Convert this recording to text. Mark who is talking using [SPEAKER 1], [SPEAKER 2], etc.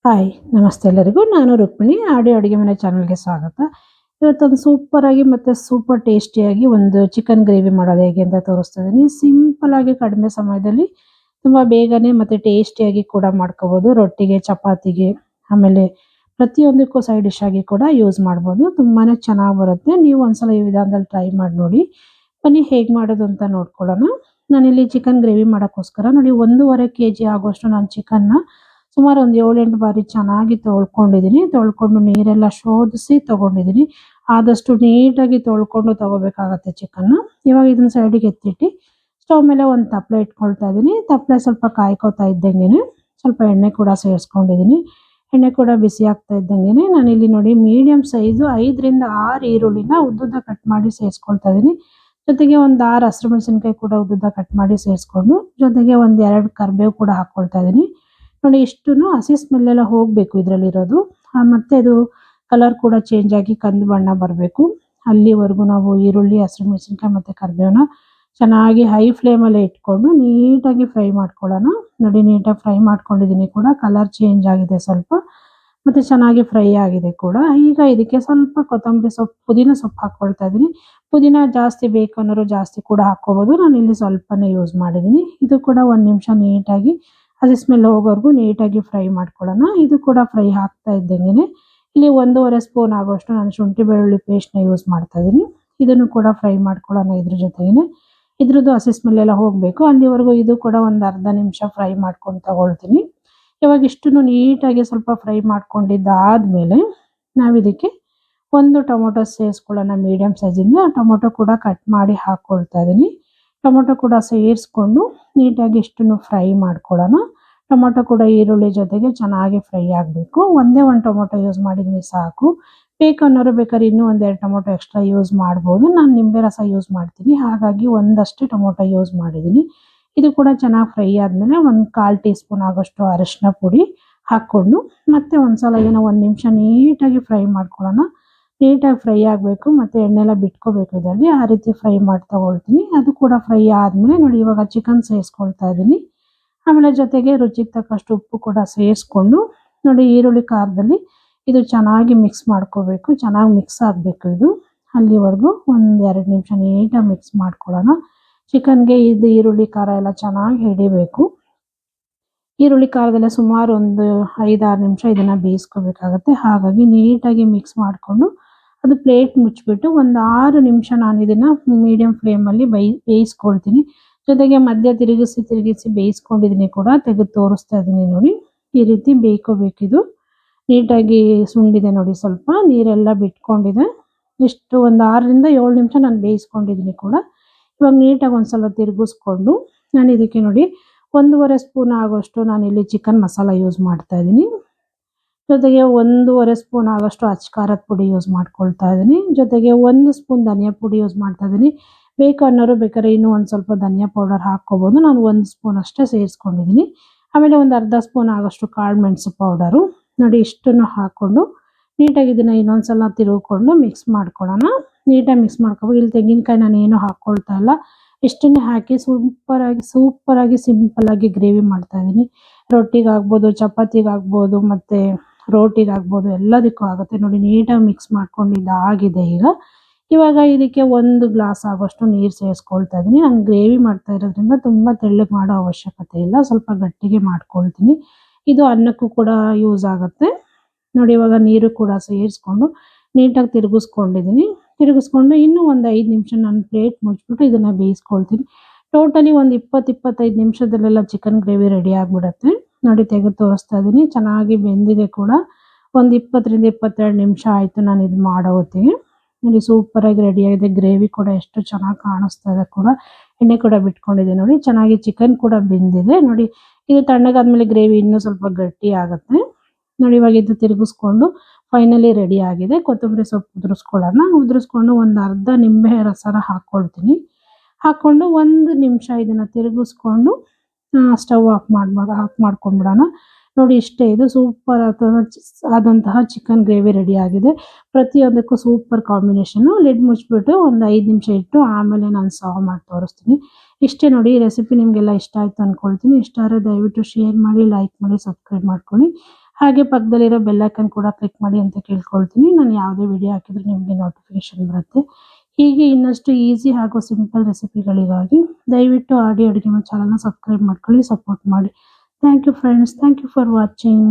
[SPEAKER 1] Hi ನಮಸ್ತೆ ಎಲ್ಲರಿಗೂ. ನಾನು ರುಕ್ಮಿಣಿ ಆಡಿಯೋ ಅಡುಗೆ ಮನೆ ಚಾನಲ್ಗೆ ಸ್ವಾಗತ. ಇವತ್ತೊಂದು ಸೂಪರ್ ಆಗಿ ಮತ್ತೆ ಸೂಪರ್ ಟೇಸ್ಟಿಯಾಗಿ ಒಂದು ಚಿಕನ್ ಗ್ರೇವಿ ಮಾಡೋದು ಹೇಗೆ ಅಂತ ತೋರಿಸ್ತಾ ಇದ್ದೀನಿ. ಸಿಂಪಲ್ ಆಗಿ ಕಡಿಮೆ ಸಮಯದಲ್ಲಿ ತುಂಬಾ ಬೇಗನೆ ಮತ್ತೆ ಟೇಸ್ಟಿಯಾಗಿ ಕೂಡ ಮಾಡ್ಕೋಬಹುದು. ರೊಟ್ಟಿಗೆ, ಚಪಾತಿಗೆ, ಆಮೇಲೆ ಪ್ರತಿಯೊಂದಕ್ಕೂ ಸೈಡ್ ಡಿಶ್ ಆಗಿ ಕೂಡ ಯೂಸ್ ಮಾಡ್ಬೋದು. ತುಂಬಾನೇ ಚೆನ್ನಾಗಿ ಬರುತ್ತೆ. ನೀವು ಒಂದ್ಸಲ ಈ ವಿಧಾನದಲ್ಲಿ ಟ್ರೈ ಮಾಡಿ ನೋಡಿ. ಬನ್ನಿ ಹೇಗೆ ಮಾಡೋದು ಅಂತ ನೋಡ್ಕೊಳ್ಳೋಣ. ನಾನಿಲ್ಲಿ ಚಿಕನ್ ಗ್ರೇವಿ ಮಾಡೋಕ್ಕೋಸ್ಕರ ನೋಡಿ 1.5 kg ಆಗುವಷ್ಟು ನಾನು ಚಿಕನ್ನ ಸುಮಾರು ಒಂದು 7-8 ಬಾರಿ ಚೆನ್ನಾಗಿ ತೊಳ್ಕೊಂಡಿದ್ದೀನಿ. ತೊಳ್ಕೊಂಡು ನೀರೆಲ್ಲ ಶೋಧಿಸಿ ತಗೊಂಡಿದ್ದೀನಿ. ಆದಷ್ಟು ನೀಟಾಗಿ ತೊಳ್ಕೊಂಡು ತಗೋಬೇಕಾಗತ್ತೆ ಚಿಕನ್ನ. ಇವಾಗ ಇದನ್ನ ಸೈಡಿಗೆ ಎತ್ತಿಟ್ಟು ಸ್ಟವ್ ಮೇಲೆ ಒಂದು ತಪ್ಪಲೆ ಇಟ್ಕೊಳ್ತಾ ಇದ್ದೀನಿ. ತಪ್ಪಲೆ ಸ್ವಲ್ಪ ಕಾಯ್ಕೋತಾ ಇದ್ದಂಗೆನೆ ಸ್ವಲ್ಪ ಎಣ್ಣೆ ಕೂಡ ಸೇರಿಸ್ಕೊಂಡಿದ್ದೀನಿ. ಎಣ್ಣೆ ಕೂಡ ಬಿಸಿ ಆಗ್ತಾ ಇದ್ದಂಗೆನೆ ನಾನಿಲ್ಲಿ ನೋಡಿ ಮೀಡಿಯಂ ಸೈಜು 5ರಿಂದ 6 ಈರುಳ್ಳಿನ ಉದ್ದುದ್ದ ಕಟ್ ಮಾಡಿ ಸೇರಿಸ್ಕೊಳ್ತಾ ಇದ್ದೀನಿ. ಜೊತೆಗೆ ಒಂದು 6 ಹಸಿರು ಮೆಣಸಿನಕಾಯಿ ಕೂಡ ಉದ್ದುದ್ದ ಕಟ್ ಮಾಡಿ ಸೇರಿಸ್ಕೊಂಡು ಜೊತೆಗೆ ಒಂದು 2 ಕರಿಬೇವು ಕೂಡ ಹಾಕ್ಕೊಳ್ತಾ ಇದ್ದೀನಿ. ನೋಡಿ ಇಷ್ಟುನು ಹಸಿ ಸ್ಮೆಲ್ ಎಲ್ಲ ಹೋಗಬೇಕು ಇದರಲ್ಲಿರೋದು. ಮತ್ತೆ ಅದು ಕಲರ್ ಕೂಡ ಚೇಂಜ್ ಆಗಿ ಕಂದು ಬಣ್ಣ ಬರಬೇಕು. ಅಲ್ಲಿವರೆಗೂ ನಾವು ಈರುಳ್ಳಿ, ಹಸಿರು ಮೆಣಸಿನಕಾಯಿ ಮತ್ತು ಕರಿಬೇವನ್ನ ಚೆನ್ನಾಗಿ ಹೈ ಫ್ಲೇಮಲ್ಲೇ ಇಟ್ಕೊಂಡು ನೀಟಾಗಿ ಫ್ರೈ ಮಾಡ್ಕೊಳ್ಳೋಣ. ನೋಡಿ ನೀಟಾಗಿ ಫ್ರೈ ಮಾಡ್ಕೊಂಡಿದ್ದೀನಿ ಕೂಡ. ಕಲರ್ ಚೇಂಜ್ ಆಗಿದೆ ಸ್ವಲ್ಪ ಮತ್ತು ಚೆನ್ನಾಗಿ ಫ್ರೈ ಆಗಿದೆ ಕೂಡ. ಈಗ ಇದಕ್ಕೆ ಸ್ವಲ್ಪ ಕೊತ್ತಂಬರಿ ಸೊಪ್ಪು, ಪುದೀನ ಸೊಪ್ಪು ಹಾಕ್ಕೊಳ್ತಾ ಇದ್ದೀನಿ. ಪುದೀನ ಜಾಸ್ತಿ ಬೇಕು ಅನ್ನೋರು ಜಾಸ್ತಿ ಕೂಡ ಹಾಕ್ಕೋಬೋದು. ನಾನು ಇಲ್ಲಿ ಸ್ವಲ್ಪನೇ ಯೂಸ್ ಮಾಡಿದ್ದೀನಿ. ಇದು ಕೂಡ 1 ನಿಮಿಷ ನೀಟಾಗಿ ಹಸಿ ಸ್ಮೆಲ್ ಹೋಗೋವರೆಗೂ ನೀಟಾಗಿ ಫ್ರೈ ಮಾಡ್ಕೊಳ್ಳೋಣ. ಇದು ಕೂಡ ಫ್ರೈ ಆಗ್ತಾ ಇದ್ದಂಗೆನೆ ಇಲ್ಲಿ 1.5 ಸ್ಪೂನ್ ಆಗುವಷ್ಟು ನಾನು ಶುಂಠಿ ಬೆಳ್ಳುಳ್ಳಿ ಪೇಸ್ಟ್ನ ಯೂಸ್ ಮಾಡ್ತಾ ಇದ್ದೀನಿ. ಇದನ್ನು ಕೂಡ ಫ್ರೈ ಮಾಡ್ಕೊಳ್ಳೋಣ. ಇದ್ರ ಜೊತೆಗೇನೆ ಇದ್ರದ್ದು ಹಸಿ ಸ್ಮೆಲ್ ಎಲ್ಲ ಹೋಗಬೇಕು. ಅಲ್ಲಿವರೆಗೂ ಇದು ಕೂಡ ಒಂದು ಅರ್ಧ ನಿಮಿಷ ಫ್ರೈ ಮಾಡ್ಕೊಂಡು ತಗೊಳ್ತೀನಿ. ಇವಾಗ ಇಷ್ಟನ್ನು ನೀಟಾಗಿ ಸ್ವಲ್ಪ ಫ್ರೈ ಮಾಡ್ಕೊಂಡಿದ್ದಾದ್ಮೇಲೆ ನಾವಿದಕ್ಕೆ ಒಂದು ಟೊಮೊಟೊ ಸೇರಿಸ್ಕೊಳ್ಳೋಣ. ಮೀಡಿಯಂ ಸೈಜಿಂದ ಟೊಮೊಟೊ ಕೂಡ ಕಟ್ ಮಾಡಿ ಹಾಕ್ಕೊಳ್ತಾ ಇದ್ದೀನಿ. ಟೊಮೊಟೊ ಕೂಡ ಸೇರಿಸ್ಕೊಂಡು ನೀಟಾಗಿ ಇಷ್ಟನ್ನು ಫ್ರೈ ಮಾಡ್ಕೊಳ್ಳೋಣ. ಟೊಮೊಟೊ ಕೂಡ ಈರುಳ್ಳಿ ಜೊತೆಗೆ ಚೆನ್ನಾಗಿ ಫ್ರೈ ಆಗಬೇಕು. ಒಂದೇ ಒಂದು ಟೊಮೊಟೊ ಯೂಸ್ ಮಾಡಿದ್ದೀನಿ ಸಾಕು. ಬೇಕು ಅನ್ನೋರು ಬೇಕಾದ್ರೆ ಇನ್ನೂ 1-2 ಟೊಮೊಟೊ ಎಕ್ಸ್ಟ್ರಾ ಯೂಸ್ ಮಾಡ್ಬೋದು. ನಾನು ನಿಂಬೆ ರಸ ಯೂಸ್ ಮಾಡ್ತೀನಿ, ಹಾಗಾಗಿ ಒಂದಷ್ಟೇ ಟೊಮೊಟೊ ಯೂಸ್ ಮಾಡಿದ್ದೀನಿ. ಇದು ಕೂಡ ಚೆನ್ನಾಗಿ ಫ್ರೈ ಆದಮೇಲೆ ಒಂದು 1/4 ಟೀ ಸ್ಪೂನ್ ಆಗೋಷ್ಟು ಅರಿಶಿನ ಪುಡಿ ಹಾಕ್ಕೊಂಡು ಮತ್ತೆ ಒಂದ್ಸಲ ಏನೋ 1 ನಿಮಿಷ ನೀಟಾಗಿ ಫ್ರೈ ಮಾಡ್ಕೊಳ್ಳೋಣ. ನೀಟಾಗಿ ಫ್ರೈ ಆಗಬೇಕು ಮತ್ತು ಎಣ್ಣೆಲ್ಲ ಬಿಟ್ಕೋಬೇಕು ಇದರಲ್ಲಿ. ಆ ರೀತಿ ಫ್ರೈ ಮಾಡಿ ತಗೊಳ್ತೀನಿ. ಅದು ಕೂಡ ಫ್ರೈ ಆದಮೇಲೆ ನೋಡಿ ಇವಾಗ ಚಿಕನ್ ಸೇರಿಸ್ಕೊಳ್ತಾ ಇದ್ದೀನಿ. ಆಮೇಲೆ ಜೊತೆಗೆ ರುಚಿಗೆ ತಕ್ಕಷ್ಟು ಉಪ್ಪು ಕೂಡ ಸೇರಿಸ್ಕೊಂಡು ನೋಡಿ ಈರುಳ್ಳಿ ಖಾರದಲ್ಲಿ ಇದು ಚೆನ್ನಾಗಿ ಮಿಕ್ಸ್ ಮಾಡ್ಕೋಬೇಕು. ಚೆನ್ನಾಗಿ ಮಿಕ್ಸ್ ಆಗಬೇಕು ಇದು. ಅಲ್ಲಿವರೆಗೂ 1-2 ನಿಮಿಷ ನೀಟಾಗಿ ಮಿಕ್ಸ್ ಮಾಡ್ಕೊಳ್ಳೋಣ. ಚಿಕನ್ಗೆ ಇದು ಈರುಳ್ಳಿ ಖಾರ ಎಲ್ಲ ಚೆನ್ನಾಗಿ ಹಿಡಿಬೇಕು. ಈರುಳ್ಳಿ ಖಾರದಲ್ಲೇ ಸುಮಾರು ಒಂದು 5-6 ನಿಮಿಷ ಇದನ್ನು ಬೇಯಿಸ್ಕೋಬೇಕಾಗತ್ತೆ. ಹಾಗಾಗಿ ನೀಟಾಗಿ ಮಿಕ್ಸ್ ಮಾಡಿಕೊಂಡು ಅದು ಪ್ಲೇಟ್ ಮುಚ್ಚಿಬಿಟ್ಟು ಒಂದು 6 ನಿಮಿಷ ನಾನು ಇದನ್ನು ಮೀಡಿಯಂ ಫ್ಲೇಮಲ್ಲಿ ಬೇಯಿಸ್ಕೊಳ್ತೀನಿ. ಜೊತೆಗೆ ಮಧ್ಯ ತಿರುಗಿಸಿ ಬೇಯಿಸ್ಕೊಂಡಿದ್ದೀನಿ ಕೂಡ. ತೆಗೆದು ತೋರಿಸ್ತಾ ಇದ್ದೀನಿ ನೋಡಿ. ಈ ರೀತಿ ಬೇಯ್ಕೋಬೇಕಿದು. ನೀಟಾಗಿ ಸುಂಡಿದೆ ನೋಡಿ, ಸ್ವಲ್ಪ ನೀರೆಲ್ಲ ಬಿಟ್ಕೊಂಡಿದೆ. ಇಷ್ಟು ಒಂದು 6ರಿಂದ 7 ನಿಮಿಷ ನಾನು ಬೇಯಿಸ್ಕೊಂಡಿದ್ದೀನಿ ಕೂಡ. ಇವಾಗ ನೀಟಾಗಿ ಒಂದ್ಸಲ ತಿರುಗಿಸ್ಕೊಂಡು ನಾನು ಇದಕ್ಕೆ ನೋಡಿ 1.5 ಸ್ಪೂನ್ ಆಗೋಷ್ಟು ನಾನಿಲ್ಲಿ ಚಿಕನ್ ಮಸಾಲ ಯೂಸ್ ಮಾಡ್ತಾ ಇದ್ದೀನಿ. ಜೊತೆಗೆ 1.5 ಸ್ಪೂನ್ ಆಗೋಷ್ಟು ಅಚ್ಚ ಖಾರದ ಪುಡಿ ಯೂಸ್ ಮಾಡ್ಕೊಳ್ತಾ ಇದ್ದೀನಿ. ಜೊತೆಗೆ 1 ಸ್ಪೂನ್ ಧನಿಯಾ ಪುಡಿ ಯೂಸ್ ಮಾಡ್ತಾ ಇದ್ದೀನಿ. ಬೇಕು ಅನ್ನೋರು ಬೇಕಾದ್ರೆ ಇನ್ನೂ ಒಂದು ಸ್ವಲ್ಪ ಧನಿಯಾ ಪೌಡರ್ ಹಾಕ್ಕೋಬೋದು. ನಾನು 1 ಸ್ಪೂನ್ ಅಷ್ಟೇ ಸೇರಿಸ್ಕೊಂಡಿದ್ದೀನಿ. ಆಮೇಲೆ ಒಂದು ಅರ್ಧ ಸ್ಪೂನ್ ಆಗೋಷ್ಟು ಕಾಳು ಮೆಣಸು ಪೌಡರು ನೋಡಿ ಇಷ್ಟನ್ನು ಹಾಕ್ಕೊಂಡು ನೀಟಾಗಿ ಇದನ್ನು ಇನ್ನೊಂದ್ಸಲ ತಿರುಗಿಕೊಂಡು ಮಿಕ್ಸ್ ಮಾಡ್ಕೊಳ್ಳೋಣ. ನೀಟಾಗಿ ಮಿಕ್ಸ್ ಮಾಡ್ಕೋಬೇಕು. ಇಲ್ಲಿ ತೆಂಗಿನಕಾಯಿ ನಾನು ಏನೂ ಹಾಕ್ಕೊಳ್ತಾ ಇಲ್ಲ. ಇಷ್ಟನ್ನೇ ಹಾಕಿ ಸೂಪರಾಗಿ ಸಿಂಪಲ್ಲಾಗಿ ಗ್ರೇವಿ ಮಾಡ್ತಾ ಇದ್ದೀನಿ. ರೊಟ್ಟಿಗಾಗ್ಬೋದು, ಚಪಾತಿಗಾಗ್ಬೋದು, ಮತ್ತು ರೋಟಿಗಾಗ್ಬೋದು, ಎಲ್ಲದಕ್ಕೂ ಆಗುತ್ತೆ. ನೋಡಿ ನೀಟಾಗಿ ಮಿಕ್ಸ್ ಮಾಡ್ಕೊಂಡಿದ್ದಾಗಿದೆ ಈಗ. ಇವಾಗ ಇದಕ್ಕೆ 1 ಗ್ಲಾಸ್ ಆಗೋಷ್ಟು ನೀರು ಸೇರಿಸ್ಕೊಳ್ತಾ ಇದ್ದೀನಿ. ನಾನು ಗ್ರೇವಿ ಮಾಡ್ತಾ ಇರೋದ್ರಿಂದ ತುಂಬ ತೆಳ್ಳಗೆ ಮಾಡೋ ಅವಶ್ಯಕತೆ ಇಲ್ಲ. ಸ್ವಲ್ಪ ಗಟ್ಟಿಗೆ ಮಾಡ್ಕೊಳ್ತೀನಿ. ಇದು ಅನ್ನಕ್ಕೂ ಕೂಡ ಯೂಸ್ ಆಗುತ್ತೆ. ನೋಡಿ ಇವಾಗ ನೀರು ಕೂಡ ಸೇರಿಸ್ಕೊಂಡು ನೀಟಾಗಿ ತಿರುಗಿಸ್ಕೊಂಡು ಇನ್ನೂ ಒಂದು 5 ನಿಮಿಷ ನಾನು ಪ್ಲೇಟ್ ಮುಚ್ಚಿಬಿಟ್ಟು ಇದನ್ನು ಬೇಯಿಸ್ಕೊಳ್ತೀನಿ. ಟೋಟಲಿ ಒಂದು 20-25 ನಿಮಿಷದಲ್ಲೆಲ್ಲ ಚಿಕನ್ ಗ್ರೇವಿ ರೆಡಿ ಆಗಿಬಿಡುತ್ತೆ. ನೋಡಿ ತೆಗೆದು ತೋರಿಸ್ತಾ ಇದ್ದೀನಿ. ಚೆನ್ನಾಗಿ ಬೆಂದಿದೆ ಕೂಡ. ಒಂದು 20-22 ನಿಮಿಷ ಆಯಿತು ನಾನು ಇದು ಮಾಡೋ ಹೊತ್ತಿಗೆ. ನೋಡಿ ಸೂಪರಾಗಿ ರೆಡಿಯಾಗಿದೆ. ಗ್ರೇವಿ ಕೂಡ ಎಷ್ಟು ಚೆನ್ನಾಗಿ ಕಾಣಿಸ್ತಾ ಇದೆ ಕೂಡ. ಎಣ್ಣೆ ಕೂಡ ಬಿಟ್ಕೊಂಡಿದೆ ನೋಡಿ. ಚೆನ್ನಾಗಿ ಚಿಕನ್ ಕೂಡ ಬೆಂದಿದೆ ನೋಡಿ. ಇದು ತಣ್ಣಗಾದ್ಮೇಲೆ ಗ್ರೇವಿ ಇನ್ನೂ ಸ್ವಲ್ಪ ಗಟ್ಟಿ ಆಗುತ್ತೆ ನೋಡಿ. ಇವಾಗ ಇದು ತಿರುಗಿಸ್ಕೊಂಡು ಫೈನಲಿ ರೆಡಿ ಆಗಿದೆ. ಕೊತ್ತಂಬರಿ ಸೊಪ್ಪು ಉದುರಿಸ್ಕೊಂಡು ಒಂದು ಅರ್ಧ ನಿಂಬೆ ರಸನ ಹಾಕ್ಕೊಳ್ತೀನಿ. ಹಾಕ್ಕೊಂಡು 1 ನಿಮಿಷ ಇದನ್ನು ತಿರುಗಿಸ್ಕೊಂಡು ಸ್ಟವ್ ಆಫ್ ಮಾಡ್ಕೊಂಡ್ಬಿಡೋಣ. ನೋಡಿ ಇಷ್ಟೇ, ಇದು ಸೂಪರ್ ಆದಂತಹ ಚಿಕನ್ ಗ್ರೇವಿ ರೆಡಿ ಆಗಿದೆ. ಪ್ರತಿಯೊಂದಕ್ಕೂ ಸೂಪರ್ ಕಾಂಬಿನೇಷನು. ಲಿಡ್ ಮುಚ್ಚಿಬಿಟ್ಟು ಒಂದು 5 ನಿಮಿಷ ಇಟ್ಟು ಆಮೇಲೆ ನಾನು ಸರ್ವ್ ಮಾಡಿ ತೋರಿಸ್ತೀನಿ. ಇಷ್ಟೇ ನೋಡಿ. ಈ ರೆಸಿಪಿ ನಿಮಗೆಲ್ಲ ಇಷ್ಟ ಆಯಿತು ಅಂದ್ಕೊಳ್ತೀನಿ. ಇಷ್ಟ ಆದರೆ ದಯವಿಟ್ಟು ಶೇರ್ ಮಾಡಿ, ಲೈಕ್ ಮಾಡಿ, ಸಬ್ಸ್ಕ್ರೈಬ್ ಮಾಡ್ಕೊಳ್ಳಿ. ಹಾಗೆ ಪಕ್ಕದಲ್ಲಿರೋ ಬೆಲ್ ಐಕನ್ ಕೂಡ ಕ್ಲಿಕ್ ಮಾಡಿ ಅಂತ ಕೇಳ್ಕೊಳ್ತೀನಿ. ನಾನು ಯಾವುದೇ ವಿಡಿಯೋ ಹಾಕಿದ್ರು ನಿಮಗೆ ನೋಟಿಫಿಕೇಶನ್ ಬರುತ್ತೆ. ಹೀಗೆ ಇನ್ನಷ್ಟು ಈಸಿ ಹಾಗೂ ಸಿಂಪಲ್ ರೆಸಿಪಿಗಳಿಗಾಗಿ ದಯವಿಟ್ಟು ಆಡಿ ಅಡುಗೆ ಮನೆ ಚಾನಲ್‌ನ ಸಬ್ಸ್ಕ್ರೈಬ್ ಮಾಡ್ಕೊಳ್ಳಿ, ಸಪೋರ್ಟ್ ಮಾಡಿ. Thank you friends. Thank you for watching.